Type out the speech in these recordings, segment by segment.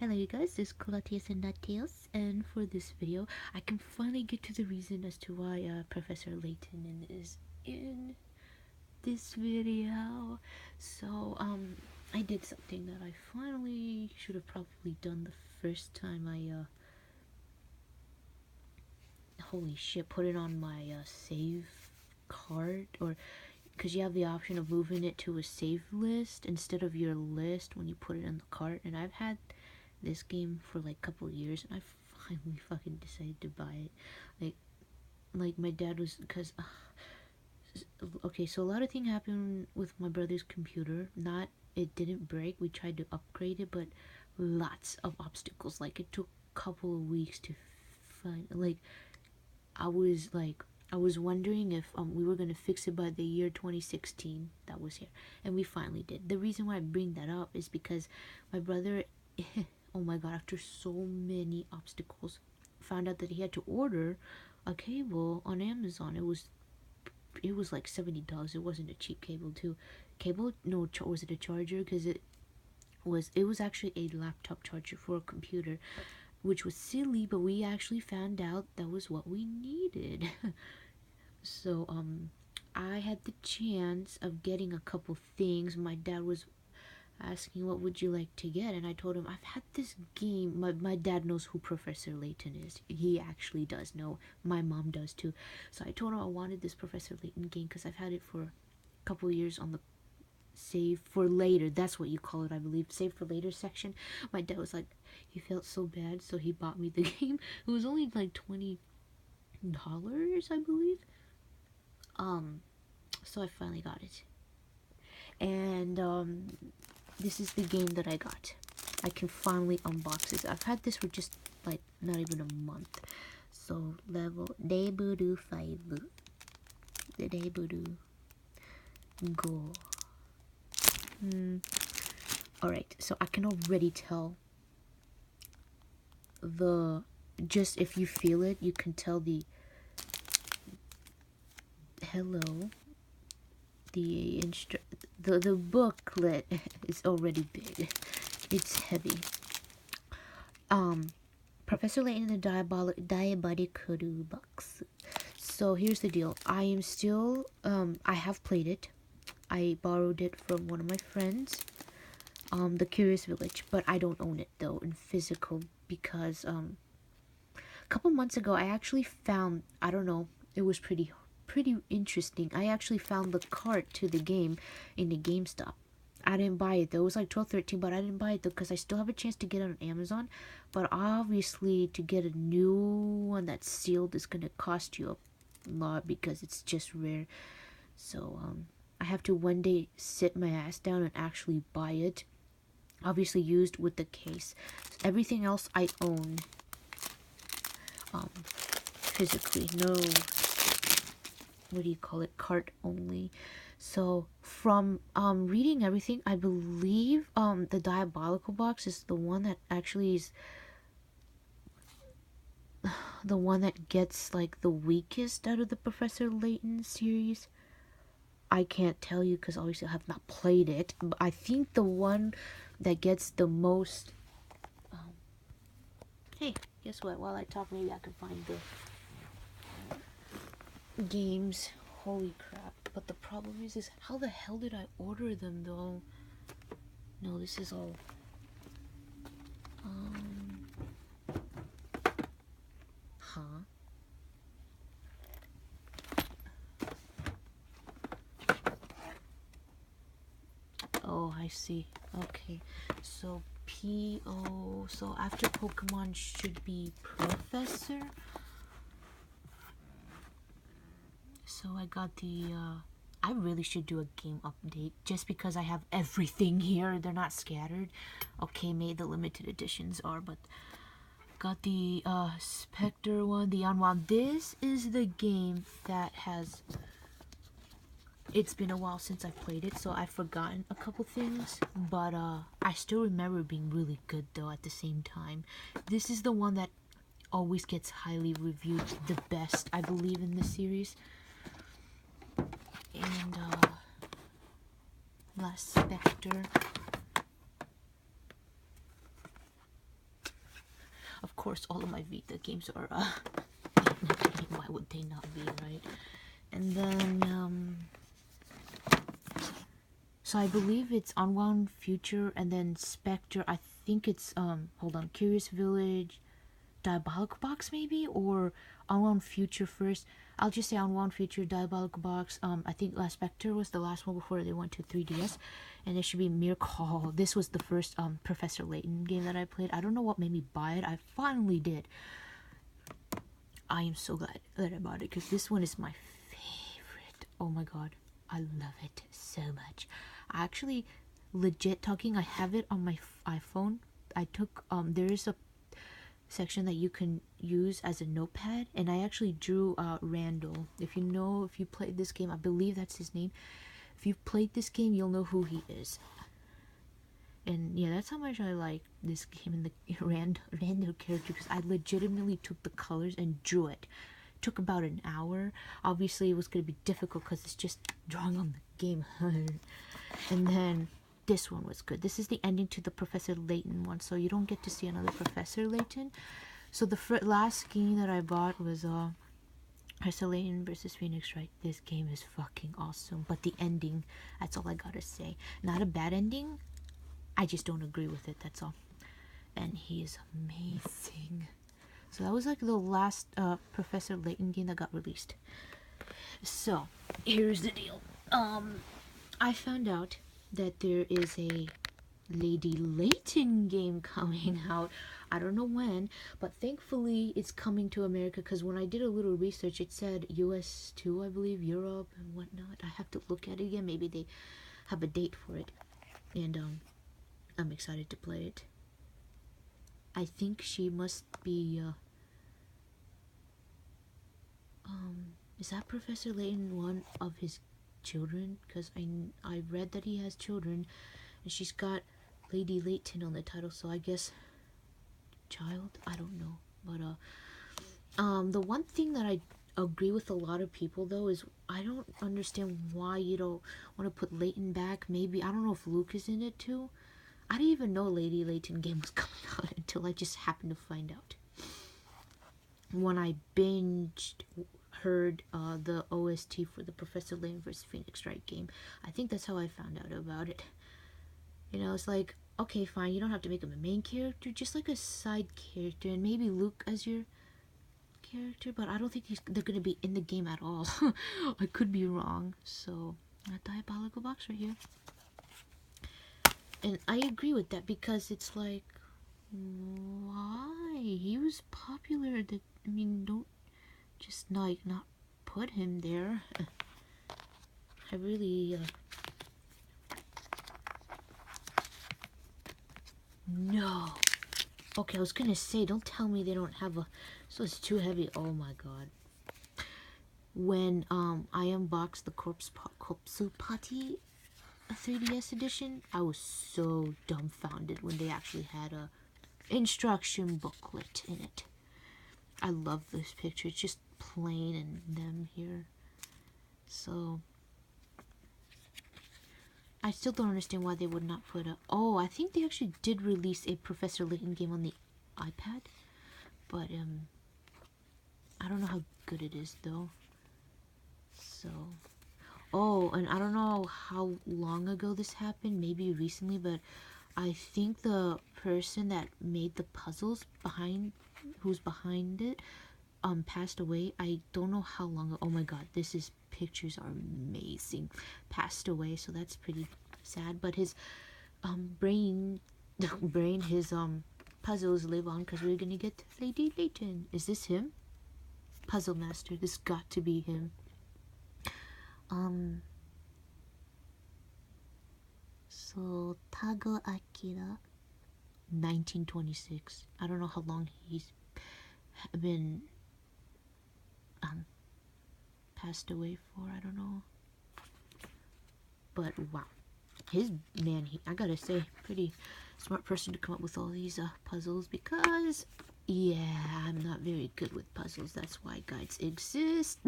Hello you guys, this is Colatius and Nuttails, and for this video, I can finally get to the reason as to why Professor Layton is in this video. So, I did something that I finally should have probably done the first time I, holy shit, put it on my, save card, or, because you have the option of moving it to a save list instead of your list when you put it in the cart, and I've had this game for like a couple of years and I finally fucking decided to buy it. Like my dad was, because okay, so a lot of things happened with my brother's computer. Not, it didn't break, we tried to upgrade it, but lots of obstacles. Like it took a couple of weeks to find, like I was wondering if we were gonna fix it by the year 2016 that was here, and we finally did. The reason why I bring that up is because my brother oh my god, after so many obstacles, found out that he had to order a cable on Amazon. It was like $70. It wasn't a cheap cable too. No, was it a charger? Because it was actually a laptop charger for a computer, which was silly, but we actually found out that was what we needed. So I had the chance of getting a couple things. My dad was asking what would you like to get, and I told him I've had this game. My dad knows who Professor Layton is. He actually does know. My mom does too. So I told him I wanted this Professor Layton game because I've had it for a couple of years on the save for later, that's what you call it, I believe, save for later section. My dad was like, he felt so bad, so he bought me the game. It was only like $20, I believe. So I finally got it, and this is the game that I got. I can finally unbox this. I've had this for just like not even a month. So level Debudu 5. The Debudu go. Alright, so I can already tell the, just if you feel it, you can tell the hello. The booklet is already big. It's heavy. Professor Layton and the Diabolical box. So here's the deal. I am still I have played it. I borrowed it from one of my friends, The Curious Village, but I don't own it though in physical because a couple months ago I actually found, I don't know, it was pretty interesting. I actually found the cart to the game in the GameStop. I didn't buy it though. It was like 12-13, but I didn't buy it though because I still have a chance to get it on Amazon. But obviously to get a new one that's sealed is gonna cost you a lot because it's just rare. So I have to one day sit my ass down and actually buy it. Obviously used with the case. Everything else I own physically. No, what do you call it, cart only. So from reading everything, I believe the Diabolical box is the one that actually is the one that gets like the weakest out of the Professor Layton series. I can't tell you because obviously I have not played it, but I think the one that gets the most hey, guess what, while I talk maybe I can find the games. Holy crap. But the problem is how the hell did I order them though? No, this is all huh? Oh, I see. Okay. So P-O, so after Pokemon should be Professor. So I got the I really should do a game update just because I have everything here. They're not scattered. Okay, maybe the limited editions are, but got the Spectre one, the Unwound. This is the game that has, it's been a while since I've played it, so I've forgotten a couple things, but I still remember being really good though at the same time. This is the one that always gets highly reviewed, the best I believe in this series. And last Spectre. course, all of my Vita games are, why would they not be, right? And then, so I believe it's Unwound Future, and then Spectre. I think it's, hold on, Curious Village, Diabolical Box maybe, or Unwound Future first. I'll just say Unwound Future, Diabolical Box. I think Last Spectre was the last one before they went to 3DS, and it should be Miracle. This was the first Professor Layton game that I played. I don't know what made me buy it. I finally did. I am so glad that I bought it because this one is my favorite. Oh my god, I love it so much. I actually, legit talking, I have it on my iPhone. I took there is a section that you can use as a notepad, and I actually drew Randall. If you played this game, I believe that's his name. If you've played this game, you'll know who he is. And yeah, that's how much I like this game and the Randall character, because I legitimately took the colors and drew it. Took about an hour. Obviously it was going to be difficult because it's just drawing on the game. And then this one was good. This is the ending to the Professor Layton one, so you don't get to see another Professor Layton. So the last game that I bought was Professor Layton versus Phoenix Wright. This game is fucking awesome, but the ending, that's all I gotta say. Not a bad ending, I just don't agree with it, that's all. And he is amazing. So that was like the last Professor Layton game that got released. So here's the deal. I found out that there is a Lady Layton game coming out. I don't know when, but thankfully it's coming to America, because when I did a little research, it said US 2, I believe, Europe and whatnot. I have to look at it again. Maybe they have a date for it. And I'm excited to play it. I think she must be is that Professor Layton one of his children? Because I read that he has children, and she's got Lady Layton on the title, so I guess child, I don't know. But the one thing that I agree with a lot of people though is I don't understand why you don't want to put Layton back. Maybe, I don't know if Luke is in it too. I didn't even know Lady Layton game was coming out until I just happened to find out when I heard the OST for the Professor Layton vs. Phoenix Wright game. I think that's how I found out about it. You know, it's like, okay, fine, you don't have to make him a main character, just like a side character, and maybe Luke as your character, but I don't think they're gonna be in the game at all. I could be wrong. So, a Diabolical box right here. And I agree with that, because it's like, why? He was popular. I mean, don't just not put him there. I really no. Okay, I was gonna say, don't tell me they don't have a, so it's too heavy. Oh my god. When I unboxed the Corpse Party 3DS edition, I was so dumbfounded when they actually had a instruction booklet in it. I love this picture. It's just plain and them here. So I still don't understand why they would not put a... Oh, I think they actually did release a Professor Layton game on the iPad. But I don't know how good it is though. So... Oh, and I don't know how long ago this happened, maybe recently, but I think the person that made the puzzles who's behind it, passed away. I don't know how long ago. Oh my god, pictures are amazing. Passed away, so that's pretty sad, but his his puzzles live on, because we're gonna get Lady Layton. Is this him? Puzzle Master, this got to be him. So Tago Akira, 1926. I don't know how long he's been passed away for. I don't know, but wow, I gotta say, pretty smart person to come up with all these puzzles, because yeah, I'm not very good with puzzles. That's why guides exist.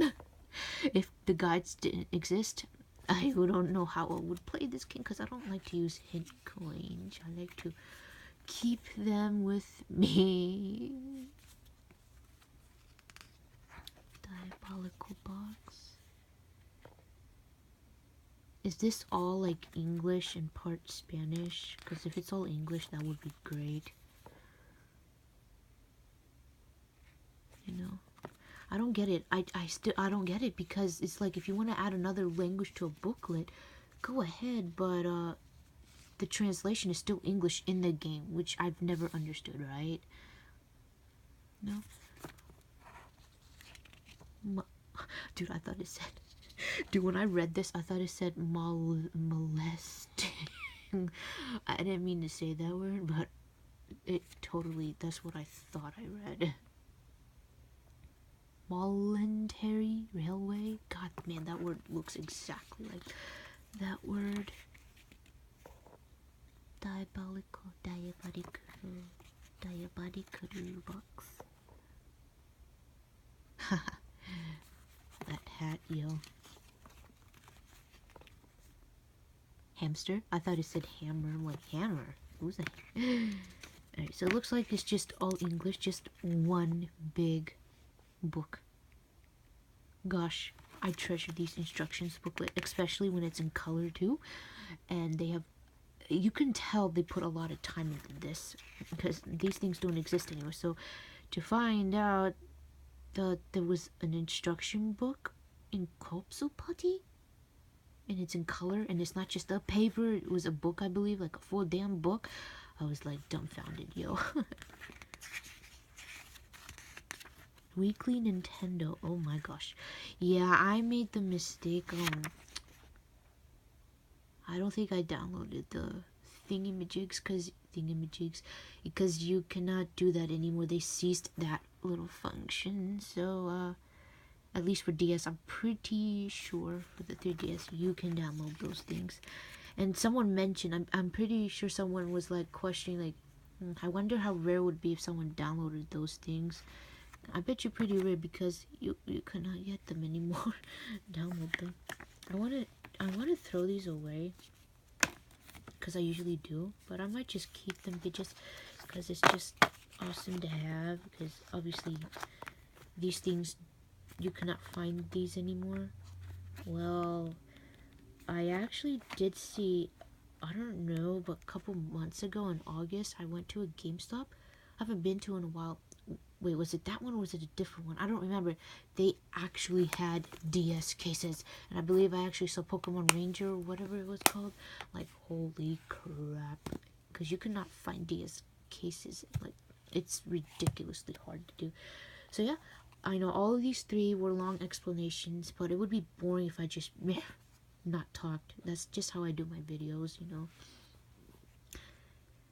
If the guides didn't exist, I don't know how I would play this game, because I don't like to use hint coins. I like to keep them with me. Diabolical box. Is this all like English and part Spanish? Because if it's all English, that would be great. You know, I don't get it. I don't get it, because it's like if you want to add another language to a booklet, go ahead, but the translation is still English in the game, which I've never understood, right? No. Dude, I thought it said. Dude, when I read this, I thought it said molesting. I didn't mean to say that word, but it totally, that's what I thought I read. Voluntary railway? God, man, that word looks exactly like that word. Diabolical box. That hat, yo. Hamster? I thought it said hammer. I'm like, hammer? Who's that? Alright, so it looks like it's just all English, just one big book. Gosh, I treasure these instructions booklet, especially when it's in color too. And they have, you can tell they put a lot of time into this, because these things don't exist anymore. So to find out that there was an instruction book in Kopsupati, and it's in color, and it's not just a paper, it was a book, I believe, like a full damn book. I was like dumbfounded, yo. Weekly Nintendo, oh my gosh. Yeah, I made the mistake. I don't think I downloaded the thingamajigs, because you cannot do that anymore. They ceased that little function. So at least for DS, I'm pretty sure for the 3DS you can download those things. And someone mentioned, I'm pretty sure someone was like questioning, like, I wonder how rare it would be if someone downloaded those things. I bet you're pretty rare, because you cannot get them anymore. Download them. I wanna throw these away, because I usually do, but I might just keep them just because it's just awesome to have, because obviously these things, you cannot find these anymore. Well, I actually did see, I don't know, but a couple months ago in August, I went to a GameStop. I haven't been to in a while. Wait, was it that one or was it a different one? I don't remember. They actually had DS cases, and I believe I actually saw Pokemon Ranger or whatever it was called. Like, holy crap. Because you cannot find DS cases. Like, it's ridiculously hard to do. So yeah, I know all of these three were long explanations, but it would be boring if I just not talked. That's just how I do my videos, you know.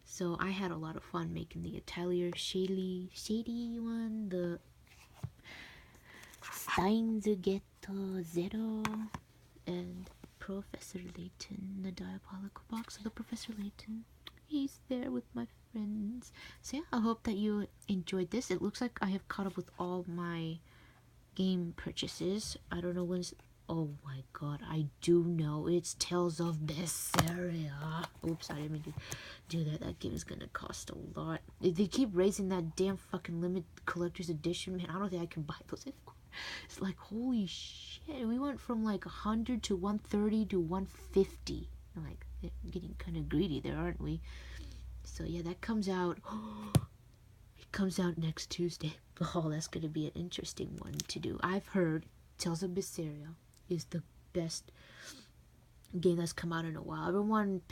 So I had a lot of fun making the Atelier shady one, the Steinzughetto Zero, and Professor Layton, the Diabolical box of the Professor Layton. He's there with my friends. So yeah, I hope that you enjoyed this. It looks like I have caught up with all my game purchases. I don't know when's... Oh my god, I do know. It's Tales of Berseria. Oops, I didn't mean to do that. That game is gonna cost a lot. They keep raising that damn fucking limit collector's edition, man. I don't think I can buy those anymore. It's like, holy shit. We went from like 100 to 130 to 150. Like, getting kind of greedy there, aren't we? So yeah, that comes out... It comes out next Tuesday. Oh, that's gonna be an interesting one to do. I've heard Tales of Berseria is the best game that's come out in a while. Everyone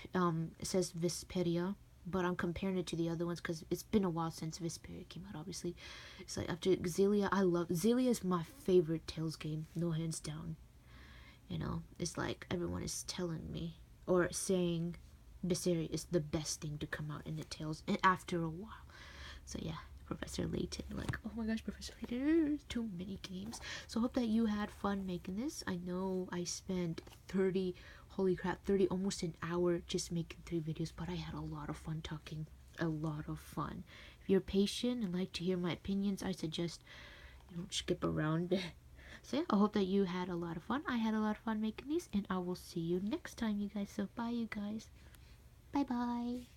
says Vesperia, but I'm comparing it to the other ones because it's been a while since Vesperia came out, obviously. It's like after Xillia, Xillia is my favorite Tales game, no hands down. You know, it's like everyone is telling me or saying Berseria is the best thing to come out in the Tales after a while. So yeah, Professor Layton, like, oh my gosh, Professor Layton, there's too many games. So I hope that you had fun making this. I know I spent 30, holy crap, 30, almost an hour just making 3 videos, but I had a lot of fun talking, a lot of fun. If you're patient and like to hear my opinions, I suggest you don't skip around. So yeah, I hope that you had a lot of fun. I had a lot of fun making these, and I will see you next time, you guys. So bye, you guys. Bye bye.